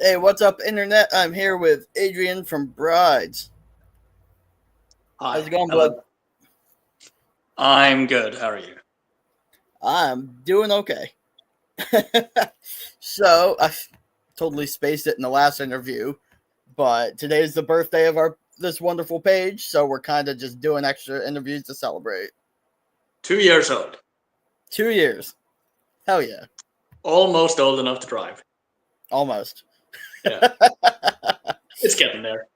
Hey, what's up, Internet? I'm here with Adrian from Brides. How's Hi, it going, bud? hello. I'm good. How are you? I'm doing okay. So, I totally spaced it in the last interview, but today's the birthday of our this wonderful page, so we're kind of just doing extra interviews to celebrate. 2 years old. 2 years. Hell yeah. Almost old enough to drive. Almost. Yeah, it's getting there.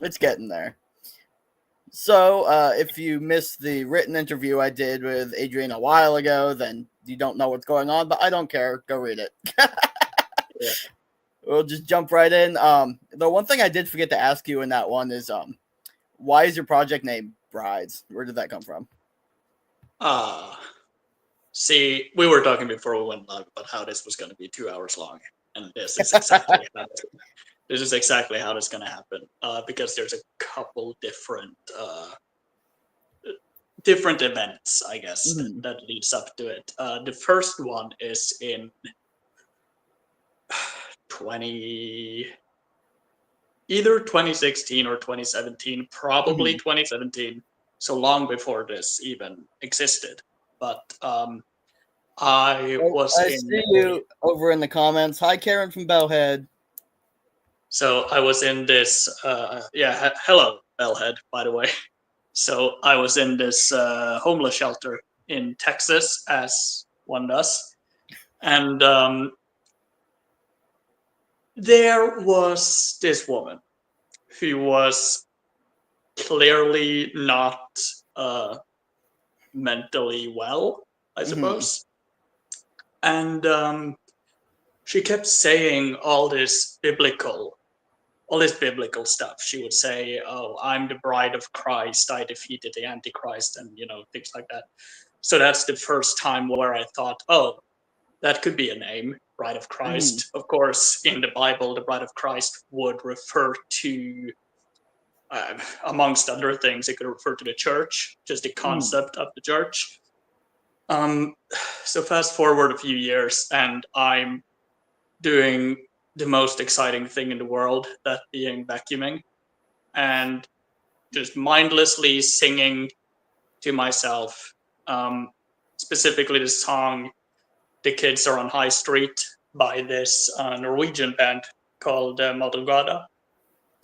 It's getting there. So, if you missed the written interview I did with Adrian a while ago, then you don't know what's going on, but I don't care. Go read it. Yeah. We'll just jump right in. The one thing I did forget to ask you in that one is, why is your project name Brides? Where did that come from? Ah, see, we were talking before we went live about how this was going to be 2 hours long, and this is exactly how it's going to happen. Because there's a couple different events, I guess, Mm-hmm. that leads up to it. The first one is in 20 either 2016 or 2017, probably Mm-hmm. 2017, so long before this even existed. But I Oh, was I in see you over in the comments. Hi, Karen from Bellhead. I was in this hello Bellhead, by the way. So I was in this homeless shelter in Texas, as one does, and there was this woman who was clearly not uh, mentally well, I Mm-hmm. suppose. And she kept saying all this biblical stuff. She would say, "Oh, I'm the bride of Christ. I defeated the Antichrist," and things like that. So that's the first time where I thought, "Oh, that could be a name, Bride of Mm-hmm. Christ." Of course, in the Bible, the Bride of Christ would refer to, amongst other things, it could refer to the church, just the Mm-hmm. concept of the church. Um, so fast forward a few years, and I'm doing the most exciting thing in the world, that being vacuuming, and just mindlessly singing to myself. Um, Specifically, the song "The Kids Are on High Street" by this Norwegian band called Madrugada.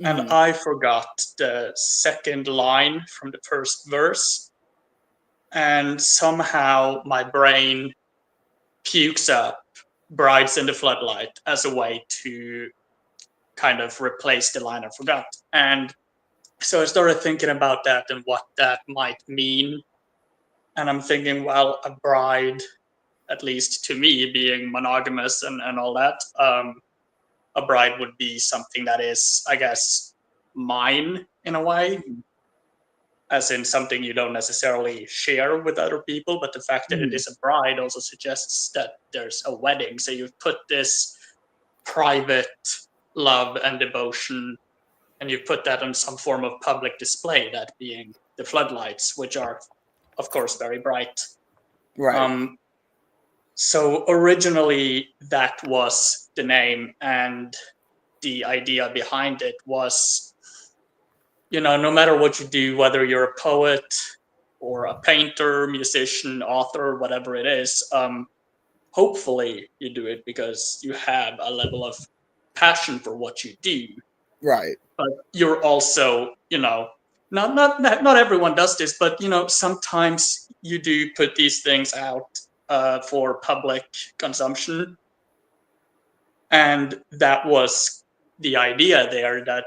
And Mm-hmm. I forgot the second line from the first verse, and somehow my brain pukes up "Brides in the Floodlight" as a way to kind of replace the line I forgot. And so I started thinking about that and what that might mean. And I'm thinking, well, a bride, at least to me, being monogamous and all that, a bride would be something that is, I guess, mine in a way, as in something you don't necessarily share with other people. But the fact that it Mm-hmm. is a bride also suggests that there's a wedding. So you've put this private love and devotion, and you put that on some form of public display, that being the floodlights, which are, of course, very bright. Right. Um, so originally, that was the name, and the idea behind it was, no matter what you do, whether you're a poet or a painter, musician, author, whatever it is, hopefully you do it because you have a level of passion for what you do. Right. But you're also, not everyone does this, but sometimes you do put these things out for public consumption, and that was the idea there, that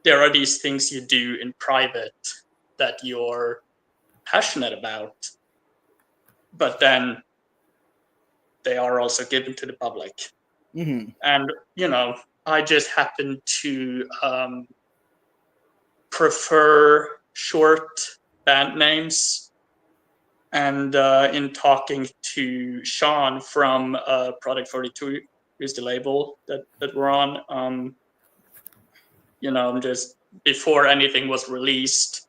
there are these things you do in private that you're passionate about, but then they are also given to the public. Mm-hmm. And I just happen to prefer short band names. And in talking to Sean from Product 42, who's the label that we're on, just before anything was released,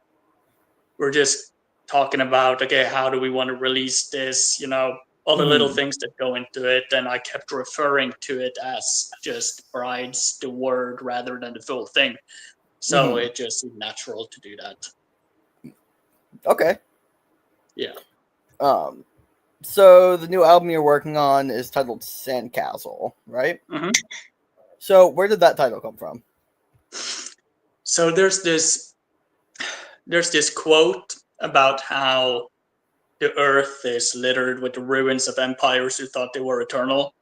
we're just talking about, okay, how do we want to release this? all the little Mhm. things that go into it, and I kept referring to it as just Brides, the word, rather than the full thing. So Mhm. it just seemed natural to do that. Okay. Yeah. So the new album you're working on is titled Sandcastle, right? hmm So where did that title come from? So there's this quote about how the earth is littered with the ruins of empires who thought they were eternal,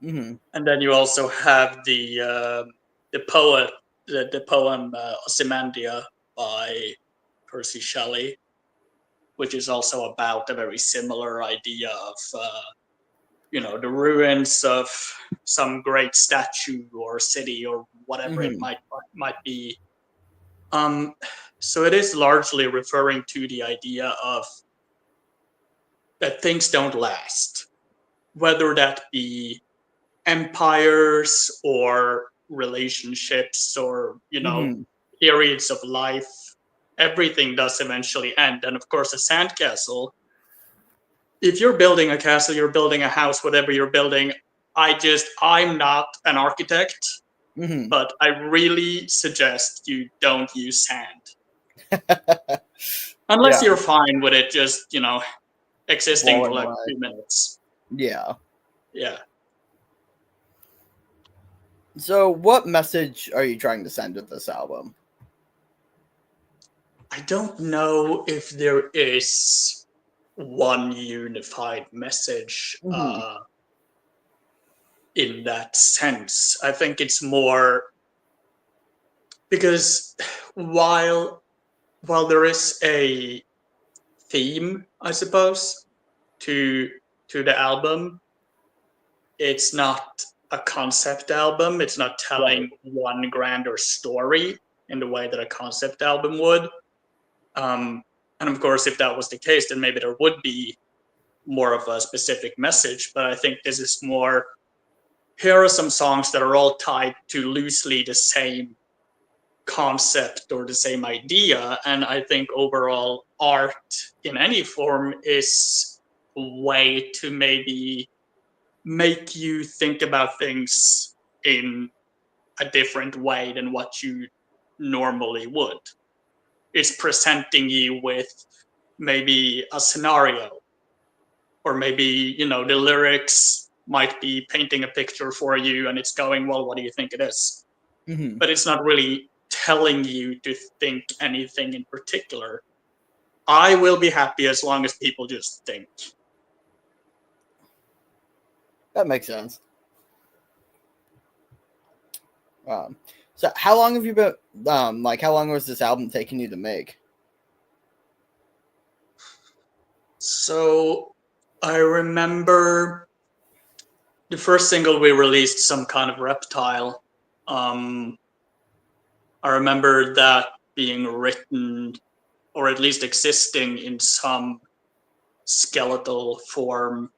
Mhm. and then you also have the poem Ozymandia by Percy Shelley, which is also about a very similar idea of the ruins of some great statue or city or whatever it Mhm. might be. Um, so it is largely referring to the idea of that things don't last, whether that be empires or relationships or Mhm. periods of life. Everything does eventually end, and of course, a sandcastle. If you're building a castle, you're building a house, whatever you're building. I'm not an architect, Mhm. but I really suggest you don't use sand unless Yeah. you're fine with it just existing for Blowing like a away. few minutes. Yeah. Yeah. So what message are you trying to send with this album? I don't know if there is one unified message Mhm. in that sense. I think it's more because while while there is a theme, I suppose, to the album, it's not a concept album. It's not Right. telling one grander story in the way that a concept album would. Um, and of course, if that was the case, then maybe there would be more of a specific message. But I think this is more, here are some songs that are all tied to loosely the same concept or the same idea. And I think overall, art in any form is a way to maybe make you think about things in a different way than what you normally would. It's presenting you with maybe a scenario, or maybe the lyrics might be painting a picture for you and it's going, well, what do you think it is? Mhm. But it's not really telling you to think anything in particular. I will be happy as long as people just think. That makes sense. Um, so how long have you been how long was this album taking you to make? So I remember the first single we released, Some Kind of Reptile. um, I remember that being written, or at least existing in some skeletal form,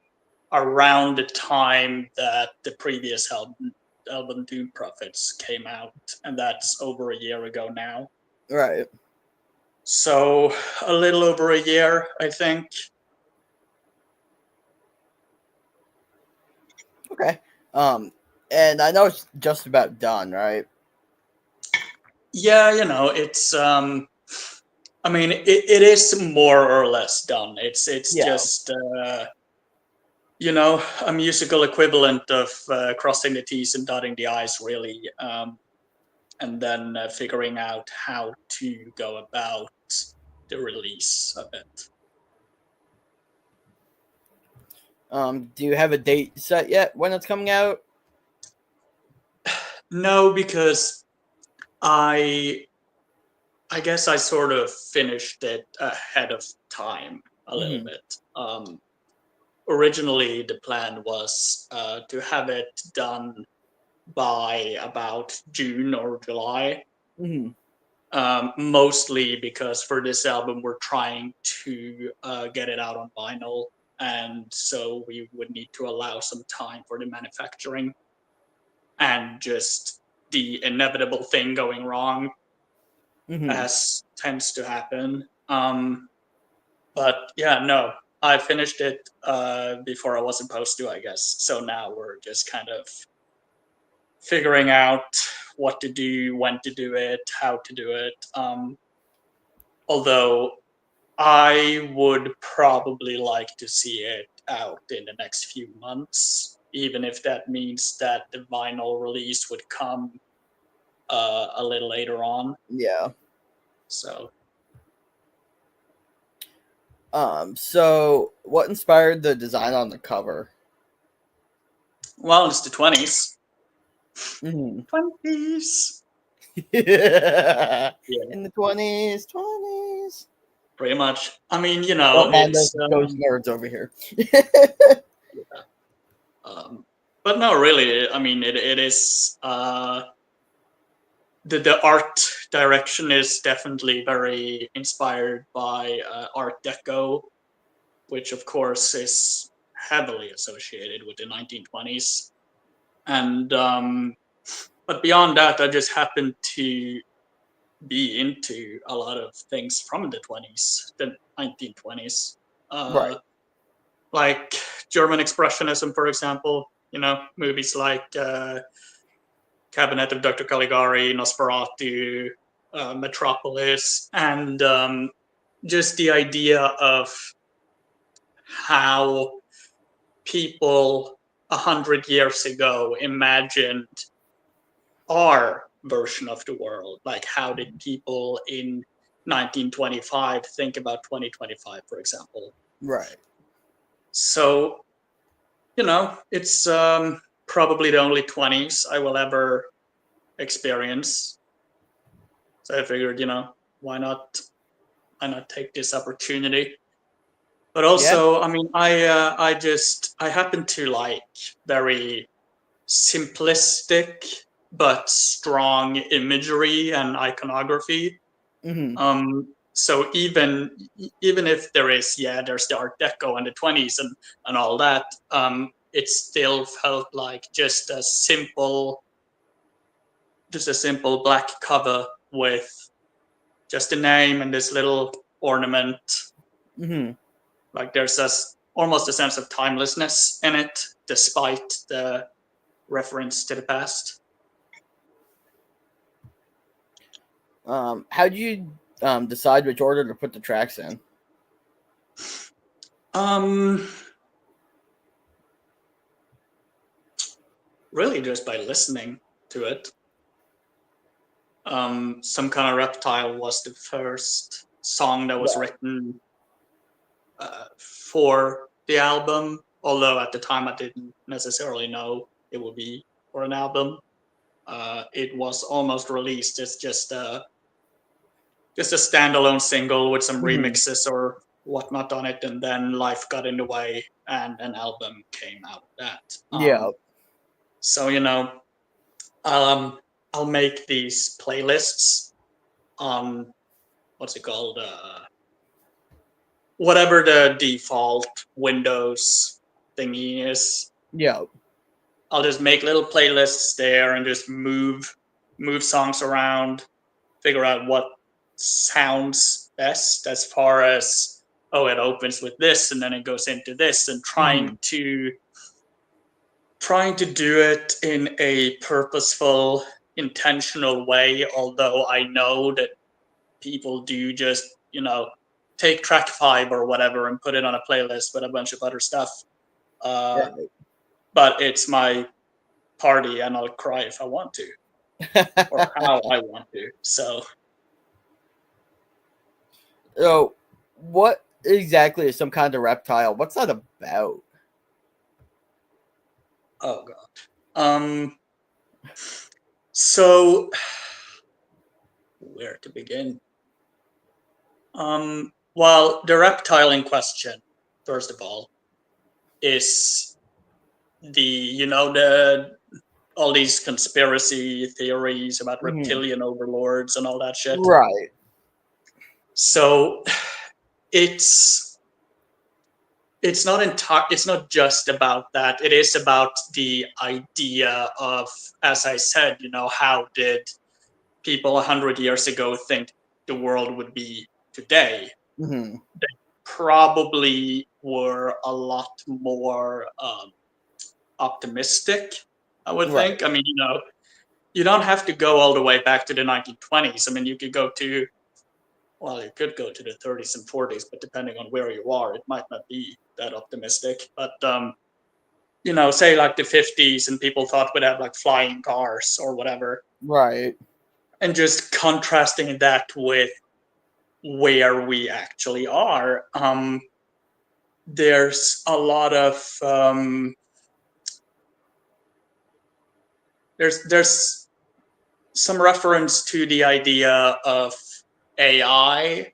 around the time that the previous album Doom Prophets came out, and that's over a year ago now. Right. So a little over a year, I think. Okay. Um, and I know it's just about done, right? Yeah, it's I mean, it is more or less done. It's Yeah. just a musical equivalent of crossing the T's and dotting the I's, really, and then figuring out how to go about the release of it. Do you have a date set yet when it's coming out? No, because I I guess I sort of finished it ahead of time a little Mhm. bit. Originally, the plan was to have it done by about June or July. Mhm. Mostly because for this album we're trying to get it out on vinyl, and so we would need to allow some time for the manufacturing and just the inevitable thing going wrong, Mhm. as tends to happen. But yeah, no, I finished it before I was supposed to, I guess. So now we're just kind of figuring out what to do, when to do it, how to do it. Although I would probably like to see it out in the next few months, even if that means that the vinyl release would come a little later on. Yeah. So, So what inspired the design on the cover? well, it's the 20s. Mm-hmm. 20s. Yeah. Yeah, In the 20s, 20s. pretty much. I mean, Don't mind it's those nerds over here. but no, really. I mean, it is the art direction is definitely very inspired by Art Deco, which of course is heavily associated with the 1920s. And but beyond that, I just happen to be into a lot of things from the 20s, the 1920s. Right. Like German Expressionism, for example, movies like Cabinet of Dr. Caligari, Nosferatu, Metropolis, and just the idea of how people 100 years ago imagined our version of the world. Like, how did people in 1925 think about 2025, for example? Right. So, it's probably the only 20s I will ever experience. So I figured, why not take this opportunity? But Yeah. also, I mean, I happen to like very simplistic but strong imagery and iconography. Mm-hmm. So even if there's the Art Deco and the 20s and all that, it still felt like just a simple black cover with just a name and this little ornament. Mm-hmm. Like there's almost a sense of timelessness in it, despite the reference to the past. How do you decide which order to put the tracks in? Um, Really just by listening to it. Some Kind of Reptile was the first song that was written for the album, although at the time I didn't necessarily know it would be for an album. It was almost released as just a standalone single with some Mm-hmm. remixes or whatnot on it, and then life got in the way and an album came out of that. Yeah. So I'll make these playlists on what's it called, whatever the default Windows thingy is. Yeah. I'll just make little playlists there and just move songs around, figure out what sounds best as far as it opens with this and then it goes into this, and trying to do it in a purposeful, intentional way. Although I know that people do just take track 5 or whatever and put it on a playlist with a bunch of other stuff. Right. But it's my party and I'll cry if I want to or how I want to. So what exactly is Some Kind of Reptile? What's that about? oh god. So where to begin? Well, the reptile in question, first of all, is the all these conspiracy theories about reptilian overlords and all that shit. Right. So it's not just about that. It is about the idea of, as I said, how did people 100 years ago think the world would be today? Mm-hmm. They probably were a lot more optimistic, I would Right. think. I mean, you don't have to go all the way back to the 1920s. I mean, you could go to, well, you could go to the 30s and 40s, but depending on where you are, it might not be that optimistic. But, say like the 50s, and people thought we'd have like flying cars or whatever. Right. And just contrasting that with where we actually are. There's a lot of there's some reference to the idea of AI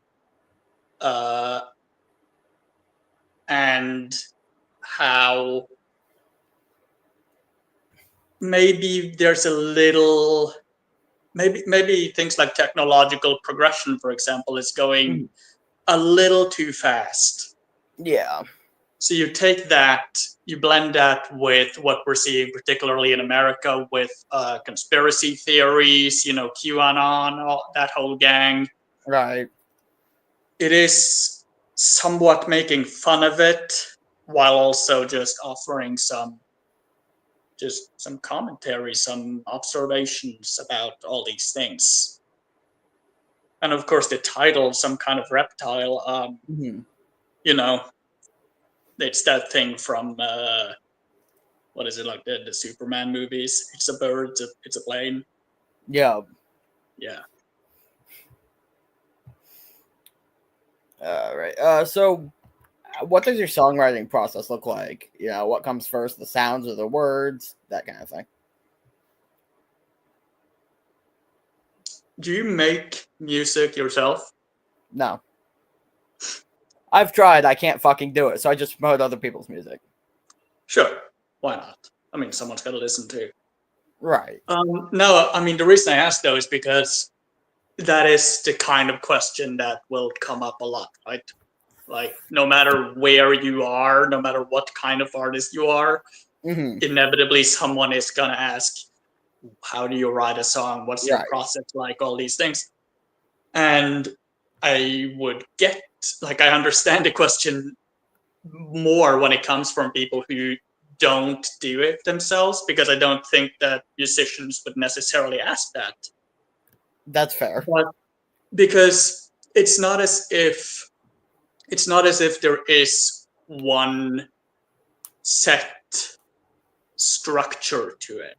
and how maybe there's a little maybe things like technological progression, for example, is going a little too fast. Yeah. So you take that, you blend that with what we're seeing, particularly in America, with conspiracy theories, QAnon, that whole gang. Right. It is somewhat making fun of it, while also just offering some commentary, some observations about all these things. And of course, the title, Some Kind of Reptile, it's that thing from what is it, like the Superman movies? It's a bird, it's a plane. Yeah. Yeah. Right. So what does your songwriting process look like? What comes first, the sounds or the words, that kind of thing? Do you make music yourself? No. I've tried. I can't fucking do it. So I just promote other people's music. Sure. Why not? I mean, someone's got to listen to. Right. No, I mean, the reason I ask though is because that is the kind of question that will come up a lot, right? Like, no matter where you are, no matter what kind of artist you are, inevitably someone is going to ask, how do you write a song? What's your process like? All these things. And I understand the question more when it comes from people who don't do it themselves, because I don't think that musicians would necessarily ask that. That's fair. But because it's not as if there is one set structure to it.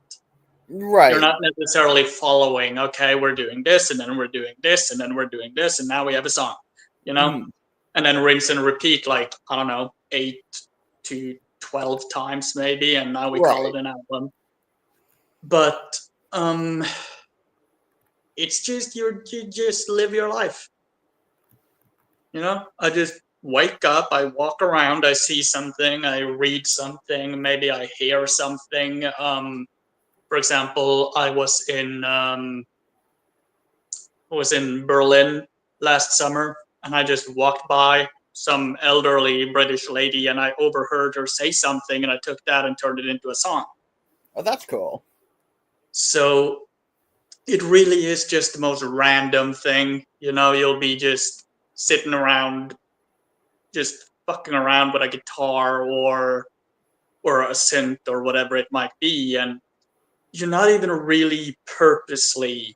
Right. You're not necessarily following, okay, we're doing this, and then we're doing this, and then we're doing this, and now we have a song, And then rinse and repeat, like, I don't know, 8 to 12 times maybe, and now we call it an album. But it's just, you just live your life. I just wake up, I walk around, I see something, I read something, maybe I hear something. For example, I was in Berlin last summer, and I just walked by some elderly British lady, and I overheard her say something, and I took that and turned it into a song. Oh, that's cool. So it really is just the most random thing. You'll be just sitting around, just fucking around with a guitar or a synth or whatever it might be, and you're not even really purposely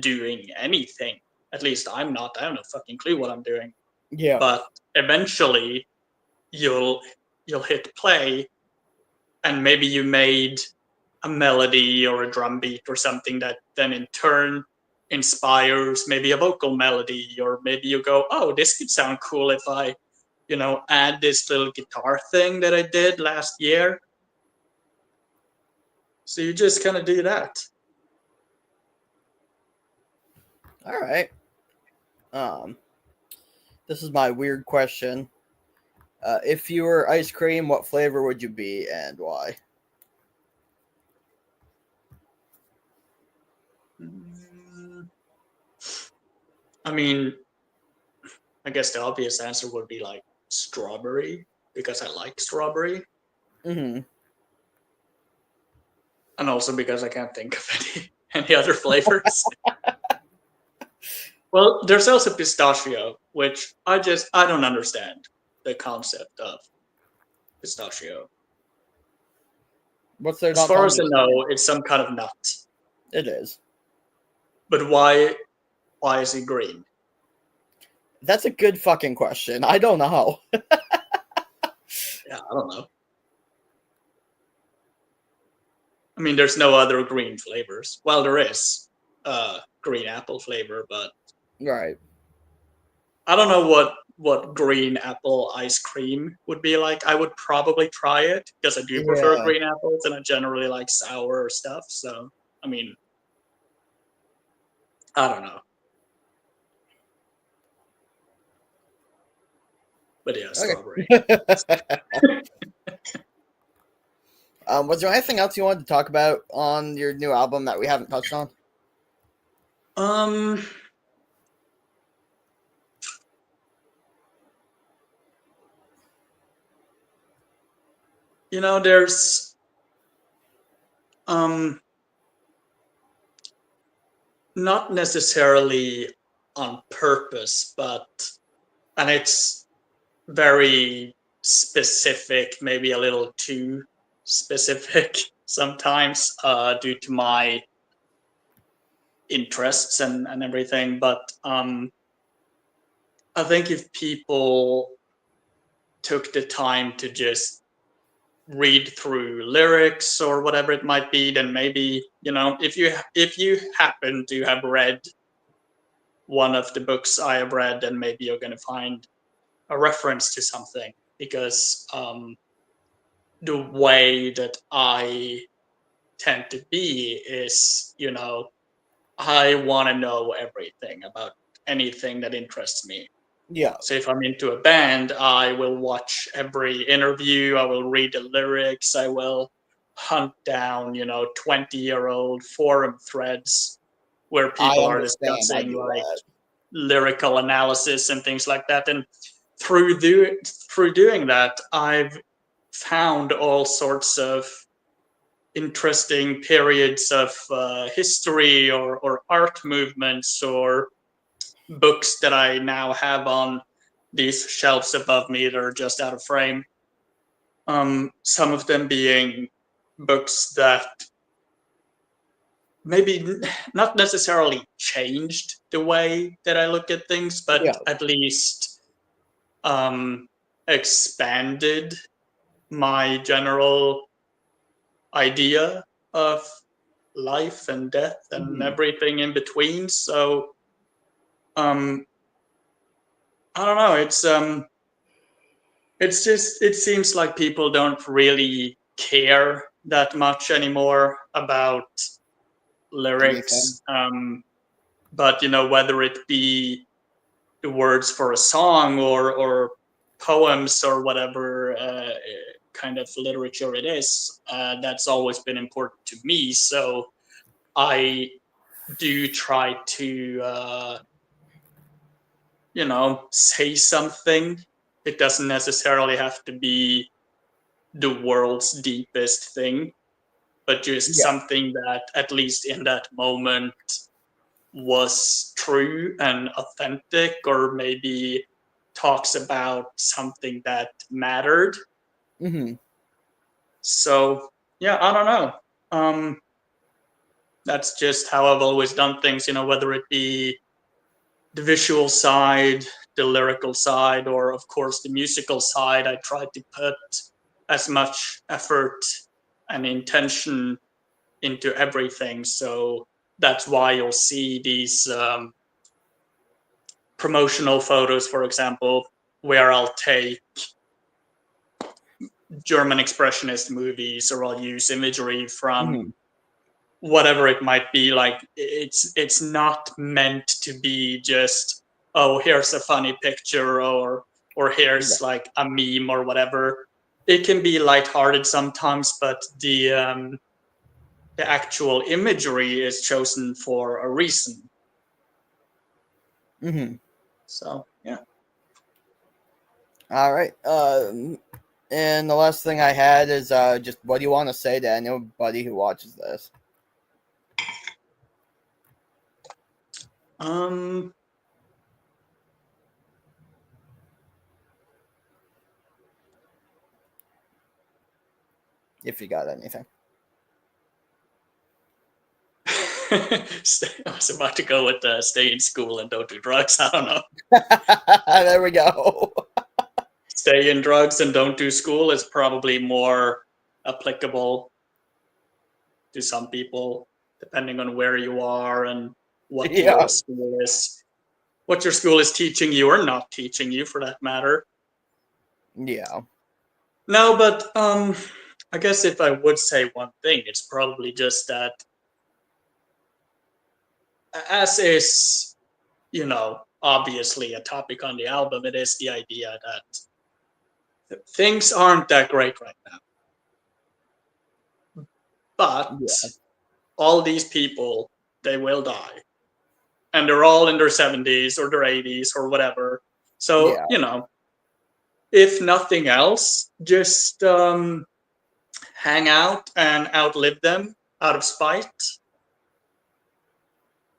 doing anything. At least I'm not. I have no fucking clue what I'm doing. Yeah. But eventually you'll hit play, and maybe you made a melody or a drum beat or something that then in turn inspires maybe a vocal melody, or maybe you go, oh, this could sound cool if I, add this little guitar thing that I did last year. So you just kind of do that. All right. This is my weird question. If you were ice cream, what flavor would you be and why? I mean, I guess the obvious answer would be like strawberry, because I like strawberry. Mm-hmm. And also because I can't think of any other flavors. Well, there's also pistachio, which I don't understand the concept of. pistachio. What's there As not far to as I understand? know, it's some kind of nut. It is. But why is it green? That's a good fucking question. I don't know. Yeah, I don't know. I mean, there's no other green flavors. Well, there is green apple flavor, but Right. I don't know what green apple ice cream would be like. I would probably try it because I do prefer Yeah. green apples and I generally like sour stuff. So, I mean, I don't know. But yeah, strawberry. Okay. Was there anything else you wanted to talk about on your new album that we haven't touched on? Um, there's not necessarily on purpose, and it's very specific, maybe a little too specific sometimes, due to my interests and everything. But I think if people took the time to just read through lyrics or whatever it might be, then maybe, if you happen to have read one of the books I have read, then maybe you're going to find a reference to something, because the way that I tend to be is, I want to know everything about anything that interests me. Yeah. So if I'm into a band, I will watch every interview, I will read the lyrics, I will hunt down, 20-year-old forum threads where I people are understand. I discussing do like that. lyrical analysis and things like that. And through doing that, I've found all sorts of interesting periods of history or art movements or books that I now have on these shelves above me that are just out of frame. Some of them being books that maybe not necessarily changed the way that I look at things, but Yeah. at least expanded my general idea of life and death and Mhm. everything in between. So um, I don't know. It's just, it seems like people don't really care that much anymore about Anything. lyrics. But whether it be the words for a song or poems or whatever kind of literature it is, that's always been important to me. So I do try to say something. It doesn't necessarily have to be the world's deepest thing, but just Yeah. something that at least in that moment was true and authentic, or maybe talks about something that mattered. Mhm. So yeah, I don't know. That's just how I've always done things, whether it be the visual side, the lyrical side, or of course the musical side. I try to put as much effort and intention into everything. So that's why you'll see these promotional photos, for example, where I'll take German expressionist movies, or I'll use imagery from Mhm. whatever it might be. Like it's not meant to be just, oh, here's a funny picture, or Yeah. here's like a meme or whatever. It can be lighthearted sometimes, but the actual imagery is chosen for a reason. Mhm. So yeah. All right. And the last thing I had is just what do you want to say to anybody who watches this? Um, if you got anything. I was about to go with stay in school and don't do drugs. I don't know. There we go. Stay in drugs and don't do school is probably more applicable to some people, depending on where you are and what your school is. What your school is teaching you or not teaching you, for that matter. Yeah. No, but I guess if I would say one thing, it's probably just that, as is, obviously a topic on the album, it is the idea that things aren't that great right now. But all these people, they will die. And they're all in their 70s or their 80s or whatever. So, if nothing else, just hang out and outlive them out of spite.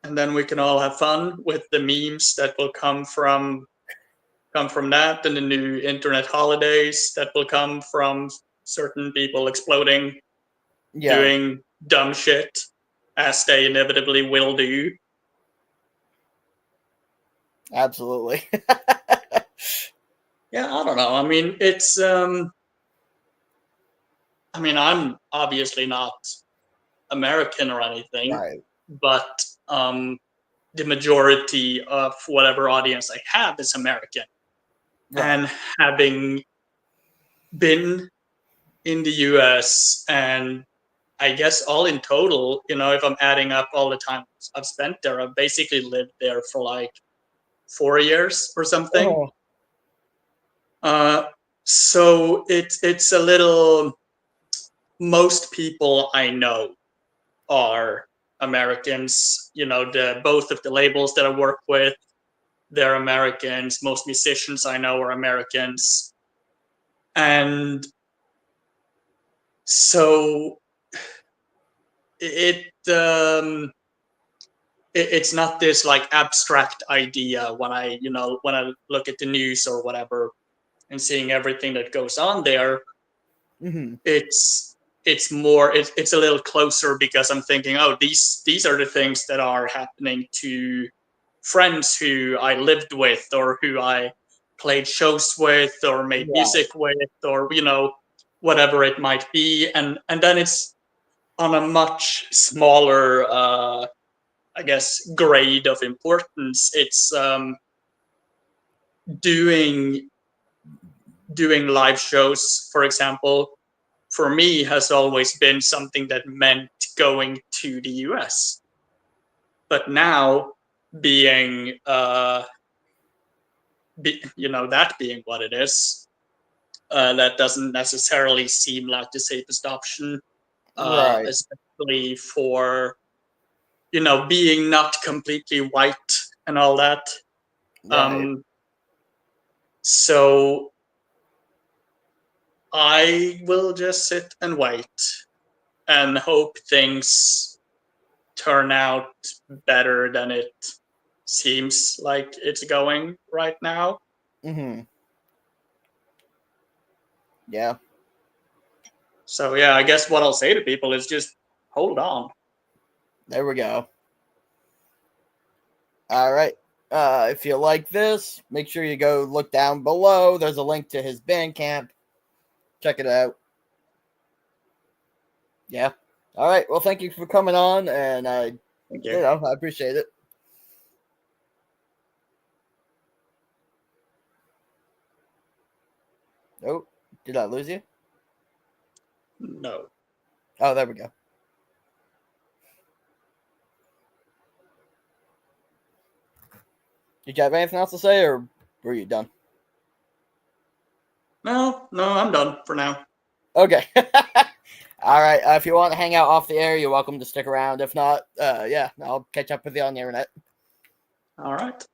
And then we can all have fun with the memes that will come from that, and the new internet holidays that will come from certain people exploding, doing dumb shit, as they inevitably will do. Absolutely. Yeah, I don't know. I mean, it's I'm obviously not American or anything, Right. but the majority of whatever audience I have is American. Right. And having been in the US, and I guess all in total, if I'm adding up all the time I've spent there, I've basically lived there for like 4 years or something. So it's a little, most people I know are Americans. Both of the labels that I work with, they're Americans. Most musicians I know are Americans. And so it's not this like abstract idea when I look at the news or whatever and seeing everything that goes on there. Mm-hmm. It's more, it's a little closer, because I'm thinking, oh, these are the things that are happening to friends who I lived with, or who I played shows with, or made music with, or whatever it might be. And then it's on a much smaller I guess grade of importance. It's doing live shows, for example, for me has always been something that meant going to the US. But now, being that being what it is, that doesn't necessarily seem like the safest option, especially for being not completely white and all that. So I will just sit and wait and hope things turn out better than it seems like it's going right now. Mm-hmm. Yeah. So yeah, I guess what I'll say to people is just hold on. There we go. All right. If you like this, make sure you go look down below. There's a link to his Bandcamp. Check it out. Yeah. All right. Well, thank you for coming on, and I appreciate it. Oh, did I lose you? No. Oh, there we go. Did you have anything else to say, or were you done? No, I'm done for now. Okay. All right. If you want to hang out off the air, you're welcome to stick around. If not, I'll catch up with you on the internet. All right.